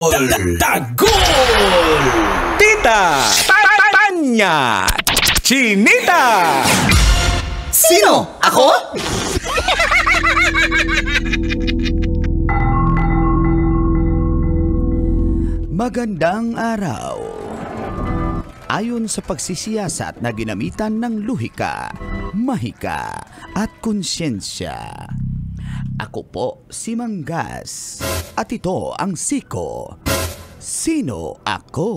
Tagol! Tita! Tanya! Chinita! Sino? Ako? Magandang araw. Ayon sa pagsisiyasat na ginamitan ng luhika, mahika at konsyensya, ako po si Manggas at ito ang Siko. Sino ako?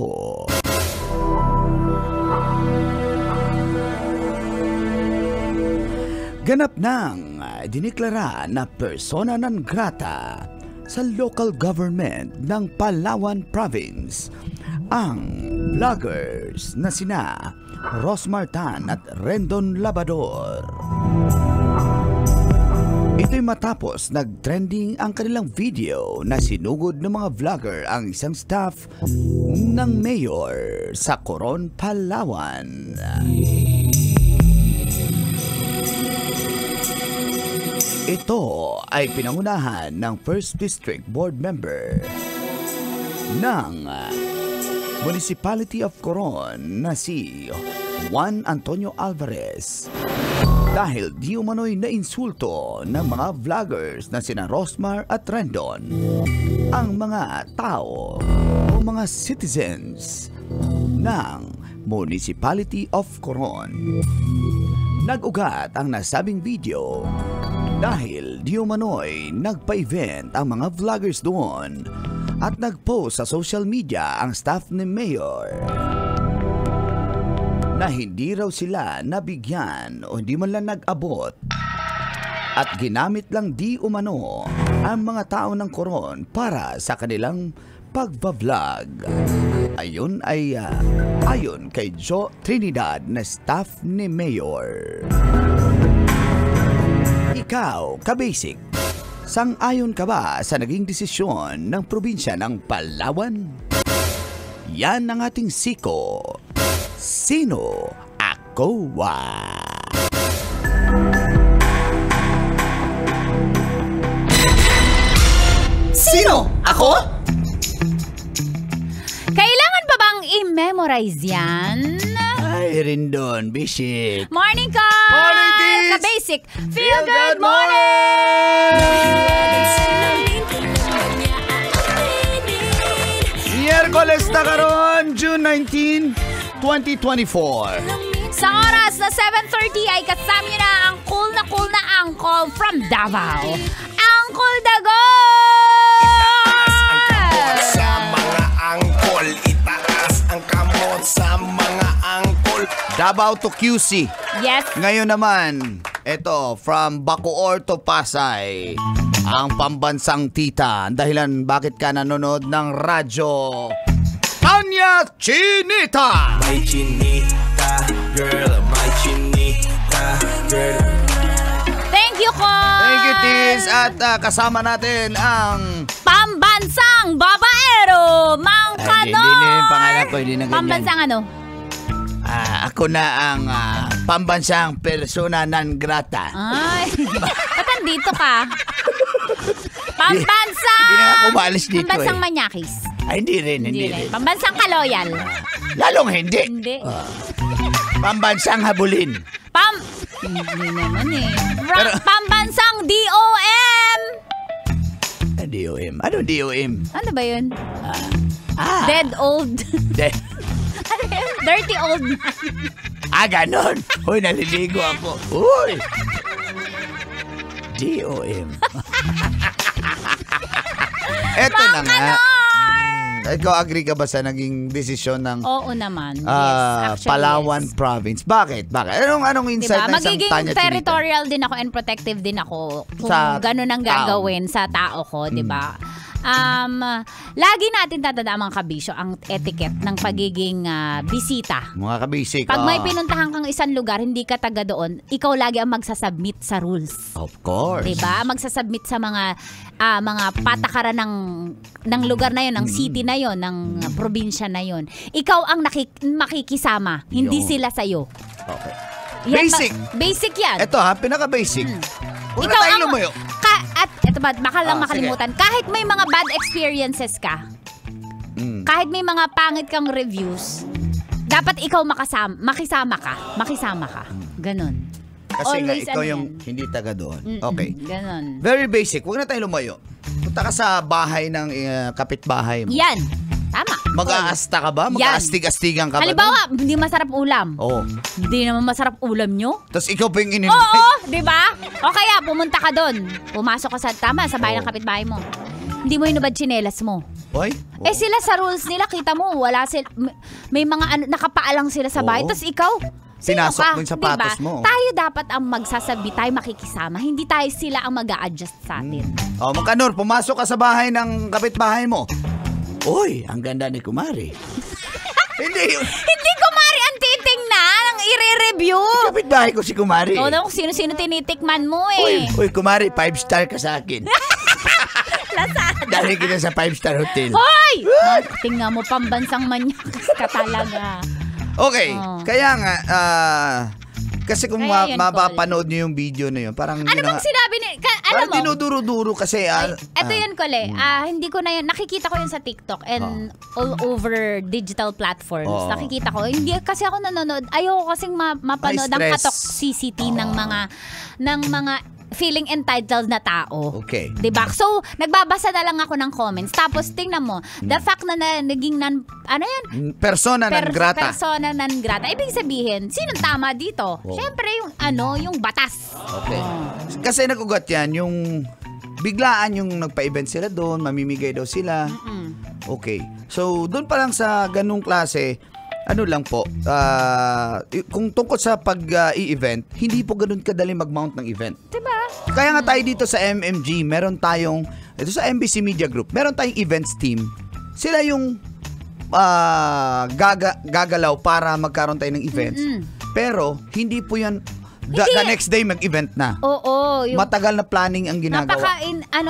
Ganap nang diniklara na persona non grata sa local government ng Palawan Province ang vloggers na sina Rosmar Tan at Rendon Labador. Ito'y matapos nag-trending ang kanilang video na sinugod ng mga vlogger ang isang staff ng mayor sa Coron, Palawan. Ito ay pinangunahan ng First District Board Member ng Municipality of Coron na si Juan Antonio Alvarez dahil di umano'y nainsulto ng mga vloggers na sina Rosmar at Rendon ang mga tao o mga citizens ng Municipality of Coron. Nag-ugat ang nasabing video dahil di umano'y nagpa-event ang mga vloggers doon at nag-post sa social media ang staff ni Mayor na hindi raw sila nabigyan o hindi man lang nag-abot at ginamit lang di umano ang mga tao ng Coron para sa kanilang pagbablog. Ayon kay Joe Trinidad na staff ni Mayor. Ikaw, kabasic, sang-ayon ka ba sa naging desisyon ng probinsya ng Palawan? Yan ang ating Siko. Sino ako? Sino? Ako? Kailangan pa bang i-memorize yan? Ay, Rendon, Bishik. Morning, ka! Morning, Tis! Ka-basic! Feel good morning! Miyerkules na karon, June 19, 2024. Sa oras na 7:30 ay kasama niyo na ang cool na uncle from Davao. Uncle Dagol! Sa mga angkol, itaas ang kamot sa mga angkol. Davao to QC. Yes. Ngayon naman, ito, from Bacoor to Pasay, ang pambansang tita. Dahilan bakit ka nanonood ng radyo, Tanya Chinita! My chinita, girl, my chinita, girl. Thank you, ko! Thank you, Tis. At kasama natin ang Pambansang babaero, Mang Kanor! Hindi na yung pangalan ko, hindi na ganyan. Pambansang ano? Ako na ang pambansang persona non grata. Ay, ba't nandito ka? Pambansang! Hindi na ako maalis dito. Pambansang Manyakis. Ay, hindi rin. Pambansang Kaloyal. Lalong hindi. Hindi. Pambansang habulin. Hindi naman eh. Pambansang DOM! DOM. Ano DOM? Ano ba yun? Dead old. Ano yun? Dirty old man. Ganon. Uy, naliligo ako. Uy! DOM. Eto na nga. Ikaw, agree ka ba sa naging desisyon ng Oo naman. Yes, actually, Palawan yes. Province? Bakit? Anong insight Diba? ng isang Magiging Tanya Chinita? territorial din ako and protective din ako kung Sa gano'n ang gagawin sa tao ko, di ba? Lagi natin tatandaan mga kabisyo ang etiquette ng pagiging bisita. Mga kabisik. Pag may pinuntahan kang isang lugar, hindi ka taga doon, ikaw lagi ang magsasubmit sa rules. Of course. Diba? Magsasubmit sa mga patakaran ng lugar na yon, ng city na yon, ng probinsya na yon. Ikaw ang makikisama, hindi sila sa'yo. Okay. Yan, Basic. Basic yan. Ito pinaka-basic. Una Ikaw tayo ang lumayo. At eto ba, baka lang sige. makalimutan. Kahit may mga bad experiences ka, Kahit may mga pangit kang reviews, dapat ikaw makisama ka. Ganon. Kasi nga, Always ikaw ano yung yan. hindi taga doon. Okay. Ganon. Very basic. Huwag na tayo lumayo. Punta ka sa bahay ng kapitbahay mo. Yan. Tama. Mag-aasta ka ba? Yan. Mag-aastig-astigan ka ba? Halimbawa, hindi masarap ulam. Oo. Hindi naman masarap ulam nyo. Tapos ikaw pa yung in-invite. Oo, di ba? O kaya, pumunta ka doon. Pumasok ka sa bahay ng kapitbahay mo. Hindi mo hinubad tsinelas mo. Hoy? Eh sila sa rules nila, kita mo, may mga nakapaalang sila sa bahay. Oo. Tapos ikaw, sino Pinasok ka? mo yung sapatos Diba? mo. Tayo dapat ang magsasabi, tayo makikisama. Hindi tayo sila ang mag-a-adjust sa atin. Oh, Makanor, pumasok ka sa bahay ng kapitbahay mo. Uy, ang ganda ni Kumari. Hindi yun. Hindi ko mari ang titingnan, ang i-review. Kapitbahay ko si Kumari. Oo naman kung sino-sino tinitikman mo Uy, Kumari, 5-star ka sa akin. Lazada. Dali kita sa 5-star hotel. Hoy! Tingnan mo, pambansang manyakas ka talaga. Okay, Oh. kaya nga, kasi kung Kaya yun, mapapanood nyo yung video na yun, parang Ano bang sinabi ni... alam parang mo, dinuduro-duro kasi. eto yun, Kole. Hindi ko na yun. Nakikita ko yun sa TikTok and all over digital platforms. Oo. Nakikita ko. Hindi kasi ako nanonood. Ayoko kasing mapanood ang stress. katoxicity ng mga feeling entitled na tao. Okay. Diba? So, nagbabasa na lang ako ng comments. Tapos, tingnan mo, the fact na naging Persona non grata. persona non grata. Ibig sabihin, sinong tama dito? Oh. Siyempre, yung batas. Okay. Kasi nagugat yan, yung biglaan yung nagpa-event sila doon, mamimigay daw sila. Okay. So, doon pa lang sa ganung klase, ano lang po, kung tungkol sa pag-i-event, hindi po ganun kadali mag-mount ng event. Diba? Kaya nga tayo dito sa MMG, meron tayong, ito sa MBC Media Group, meron tayong events team. Sila yung gagalaw para magkaroon tayo ng events. Pero, hindi po yan, the next day mag-event na. Oo. Matagal na planning ang ginagawa.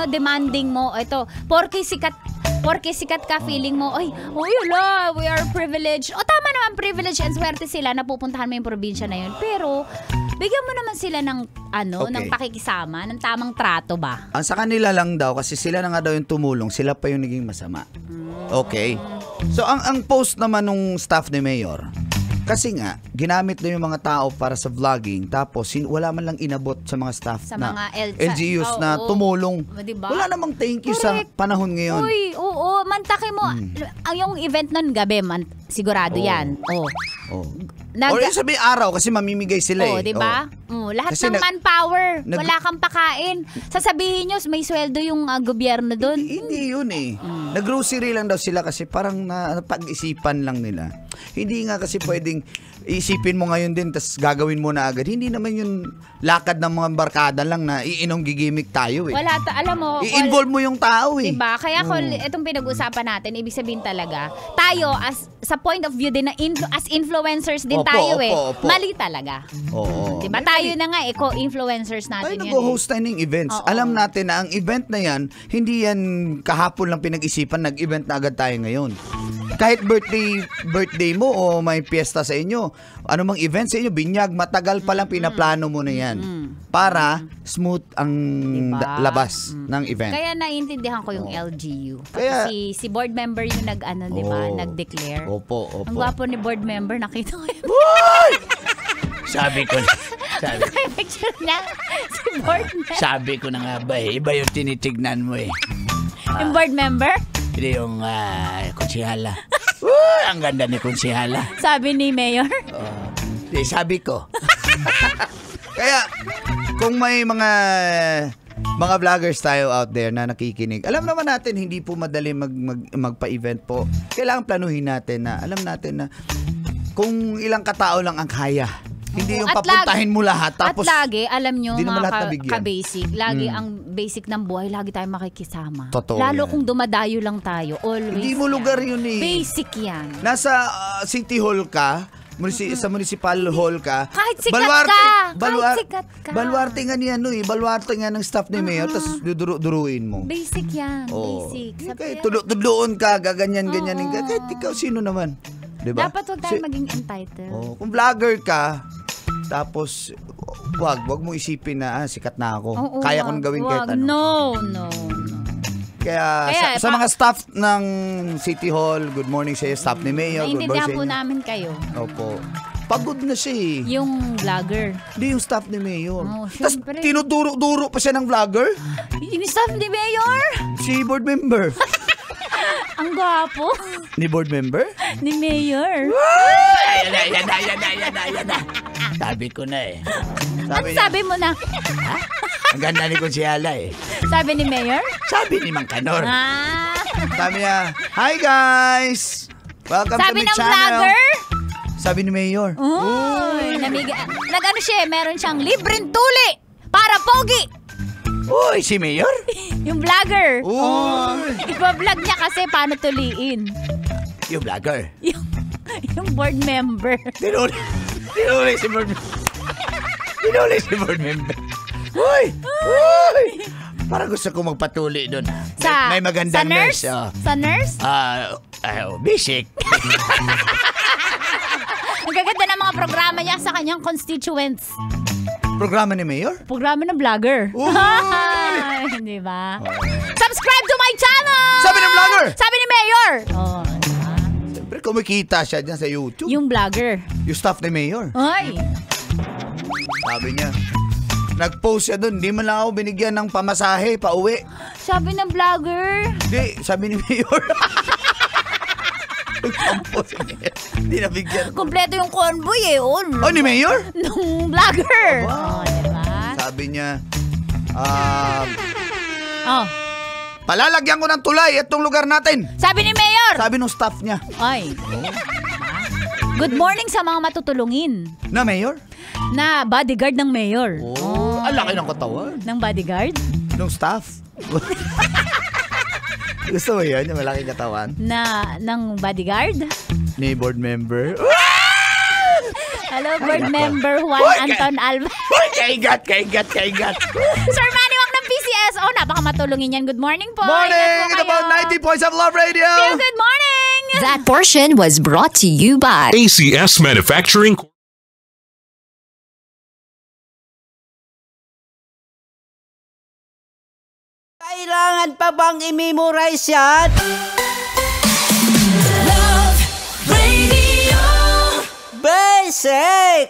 Demanding mo. Ito, porke sikat ka, feeling mo, wala, we are privileged. O tama naman, privilege and swerte sila na pupuntahan mo yung probinsya na yun. Pero, bigyan mo naman sila ng, Okay. ng pakikisama, ng tamang trato ba? Ang sa kanila lang daw, kasi sila na nga daw yung tumulong, sila pa yung naging masama. Okay. So, ang post naman nung staff ni Mayor, kasi nga, ginamit na yung mga tao para sa vlogging, tapos wala man lang inabot sa mga staff Sa na mga LGUs na oo. tumulong. Diba? Wala namang thank you sa Correct. panahon ngayon. Uy, oo, mantake mo. Yung event nun gabi, sigurado yan. Oh. Oh. Or yung sabi araw, kasi mamimigay sila Oh, eh. di ba? Lahat Kasi ng manpower, nag- wala kang pakain. Sasabihin nyo, may sweldo yung gobyerno doon. Hindi yun eh. Nag-grocery lang daw sila kasi parang napag-isipan lang nila. Hindi nga kasi pwedeng isipin mo ngayon din tas gagawin mo na agad. Hindi naman yun lakad ng mga barkada lang na iinong gigimik tayo eh. Wala, alam mo, I-involve mo yung tao eh. diba? Kaya itong pinag-usapan natin, ibig sabihin talaga, tayo, sa point of view din, as influencers din Opo, tayo opo. mali talaga. Oo. Diba? Tayo na nga, co-influencers natin Tayo yun. nag-host tayo ng events. Oo. Alam natin na ang event na yan, hindi yan kahapon lang pinag-isipan, nag-event na agad tayo ngayon. Kahit birthday mo o may piyesta sa inyo, anumang event sa inyo, binyag, matagal pa lang pinaplano mo na yan. Para smooth ang Diba? labas ng event. Kaya naiintindihan ko yung LGU. Kaya- Kasi si board member yung di ba? Oo. Nag-declare. Opo. Ang gwapo ni board member, nakita ko yung Sabi ko picture niya. Si board member. sabi ko na nga ba iba yung tinitignan mo eh. Yung board member, Hindi yung konsihala. Ang ganda ni konsihala. sabi ni Mayor. Sabi ko. Kaya, kung may mga vloggers tayo out there na nakikinig, alam naman natin, hindi po madali magpa-event po. Kailangan planuhin natin na, alam natin na, kung ilang katao lang ang kaya. Hindi yung At papuntahin mo lahat. Tapos, at lagi, alam nyo, di naman lahat mga nabigyan. ka-basic, lagi ang basic ng buhay, lagi tayo makikisama. Totoo Lalo yan. kung dumadayo lang tayo, always. hindi mo yan. lugar yun eh. Basic yan. Nasa City Hall ka, sa municipal hall ka. Kahit sikat ka. Kahit sikat ka. Baluarte nga niya, baluarte nga ng staff ni Mayor, tapos duruin mo. Basic yan. Oo. Basic. Kahit tudloon ka, gaganyan-ganyanin ka. Kahit ikaw, sino naman? Diba? Dapat huwag tayo maging entitled. Kung vlogger ka, tapos, wag mo isipin na, sikat na ako. Oo, Kaya kong gawin kahit ano. No. Kaya sa mga staff ng City Hall, good morning sa staff ni Mayor. Good morning Naiintindihan sa po inyo. namin kayo. Opo. Pagod na siya eh. Yung vlogger. Hindi yung staff ni Mayor. Oh, Tapos syempre. tinuduro-duro pa siya ng vlogger. Yung staff ni Mayor. Si board member. Ang gwapo. Ni board member? Ni Mayor. Ayan na. Sabi ko na eh. Ano sabi mo na? Ang ganda ni Consiala eh. Sabi ni Mayor? Sabi ni Mang Kanor. Sabi Sabi niya, hi guys! Welcome to my ng channel. vlogger? Sabi ni Mayor. Uy, nag-ano siya, meron siyang libreng tuli para pogi. Uy, si Mayor? Yung vlogger. Uy. Iba-vlog niya kasi paano tuliin. Yung vlogger. Yung board member. Tinuli si board member. Tinuli si board member. Uy! Parang gusto ko magpatuli doon. May magandang nurse. Sa nurse? Basic. Ang gaganda ng mga programa niya sa kanyang constituents. Programa ni Mayor? Programa ng vlogger. Uy! Di ba? Subscribe to my channel! Sabi ng vlogger! Sabi ni Mayor! Siyempre, kumikita siya dyan sa YouTube. Yung vlogger. Yung staff ni Mayor. Ay! Sabi niya, nag-post siya doon, di man lang ako binigyan ng pamasahe, pauwi. Sabi ng vlogger. Di, sabi ni Mayor. Nag-post si Mayor. Di nabigyan. Kompleto yung convoy eh. Oh, Ni Mayor? nung vlogger. Wow. Diba? Sabi niya, palalagyan ko ng tulay itong lugar natin. Sabi ni Mayor. Sabi ng staff niya. Ay. Good morning sa mga matutulungin. Na Mayor? Na bodyguard ng Mayor. Ang laki ng katawan. Ng bodyguard? Nung staff. Gusto mo yun, yung malaking katawan? Ng bodyguard? Ni board member. Hello, board member Juan Uy, Anton Alva. Uy, kaigat. Sir Manny Wang ng PCSO. Napaka matulungin yan. Good morning po. Morning! Ingat Ito po po, kayo. 90 Points of Love Radio! Good morning! That portion was brought to you by ACS Manufacturing. Kailangan pa bang i-memorize yan? Love Radio. Basic!